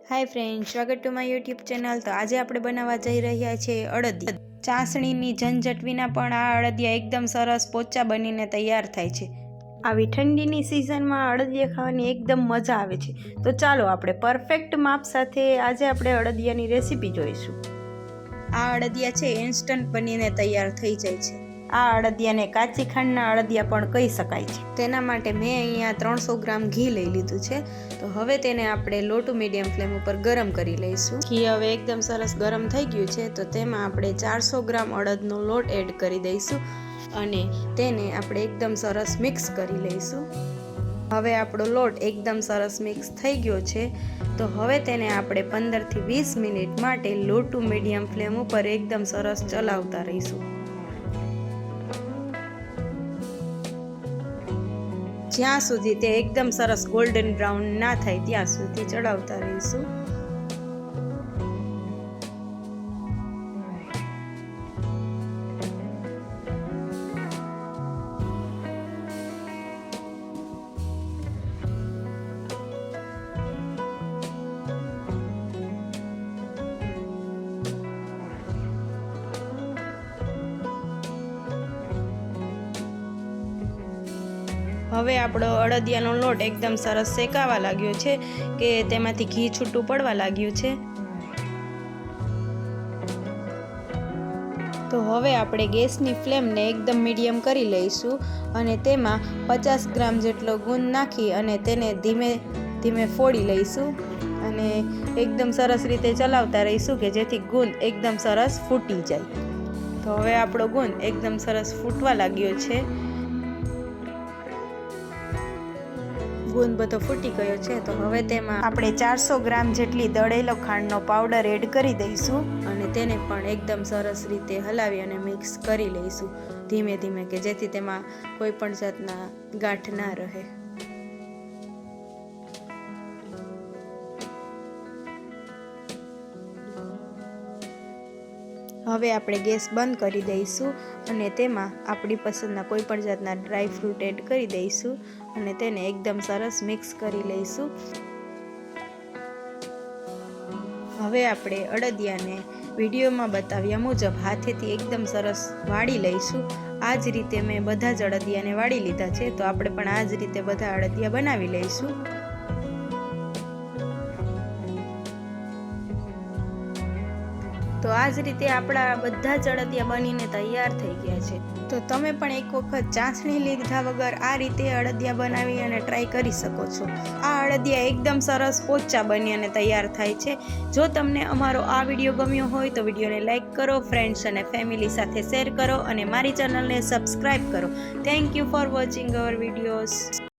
Hi friends, स्वागत to my YouTube channel. तो आज આપણે બનાવવા જઈ રહ્યા છે અડદિયા। ચાસણીની ઝંઝટ વિના પણ આ અડદિયા એકદમ સરસ પોચા બનીને તૈયાર થાય છે। આવી ઠંડીની સિઝનમાં અડદિયા ખાવાની એકદમ મજા આવે છે। તો ચાલો આપણે પરફેક્ટ માપ સાથે આજે આપણે અડદિયાની રેસીપી જોઈશું। આ અડદિયા છે ઇન્સ્ટન્ટ બનીને તૈયાર થઈ જાય છે। આ અડદિયાને કાચી ખાંડના અડદિયા પણ કહી શકાય છે। તેના માટે મેં અહીંયા 300 ગ્રામ ઘી લઈ લીધું છે। તો હવે તેને આપણે લો ટુ મીડિયમ ફ્લેમ ઉપર ગરમ કરી લઈશું। ઘી હવે એકદમ સરસ ગરમ થઈ ગયું છે તો તેમાં આપણે 400 ગ્રામ અડદનો લોટ એડ કરી દઈશું અને તેને આપણે એકદમ સરસ મિક્સ કરી લઈશું। હવે આપણો લોટ એકદમ સરસ મિક્સ થઈ ગયો છે તો હવે તેને આપણે 15 થી 20 મિનિટ માટે લો ટુ મીડિયમ ફ્લેમ ઉપર એકદમ સરસ ચલાવતા રહીશું। જ્યાં સુધી તે એકદમ સરસ ગોલ્ડન બ્રાઉન ના થાય ત્યાં સુધી ચડાવતા રહીશું। હવે આપણો અડદિયાનો લોટ એકદમ સરસ શેકાવા લાગ્યો છે કે તેમાંથી ઘી છૂટું પડવા લાગ્યું છે। તો હવે આપણે ગેસની ફ્લેમને એકદમ મીડિયમ કરી લઈશું અને તેમાં 50 ગ્રામ જેટલો ગુંદ નાખી અને તેને ધીમે ધીમે ફોડી લઈશું અને એકદમ સરસ રીતે ચલાવતા રહીશું કે જેથી ગુંદ એકદમ સરસ ફૂટી જાય। તો હવે આપણો ગુંદ એકદમ સરસ ફૂટવા લાગ્યો છે। ગુંદ બધો ફૂટી ગયો છે તો હવે તેમાં આપણે 400 ગ્રામ જેટલી દળેલો ખાંડનો પાવડર એડ કરી દઈશું અને તેને પણ એકદમ સરસ રીતે હલાવી અને મિક્સ કરી લઈશું ધીમે ધીમે કે જેથી તેમાં કોઈ પણ જાતના ગાંઠ ના રહે। હવે આપણે ગેસ બંધ કરી દઈશું અને તેમાં આપણી પસંદના કોઈ પણ જાતના ડ્રાય ફ્રૂટ એડ કરી દઈશું અને તેને એકદમ સરસ મિક્સ કરી લઈશું। હવે આપણે અડદિયાને વિડીયોમાં બતાવ્યા મુજબ હાથેથી એકદમ સરસ વાળી લઈશું। આ જ રીતે મેં બધા જ અડદિયાને વાળી લીધા છે તો આપણે પણ આ જ રીતે બધા અડદિયા બનાવી લઈશું। તો આ જ રીતે આપણા બધા જ અડદિયા બનીને તૈયાર થઈ ગયા છે। તો તમે પણ એક વખત ચાસણી લીધા વગર આ રીતે અડદિયા બનાવી અને ટ્રાય કરી શકો છો। આ અડદિયા એકદમ સરસ પોચા બની અને તૈયાર થાય છે। જો તમને અમારો આ વિડીયો ગમ્યો હોય તો વિડીયોને લાઇક કરો, ફ્રેન્ડ્સ અને ફેમિલી સાથે શેર કરો અને મારી ચેનલને સબસ્ક્રાઈબ કરો। Thank you for watching hour videos.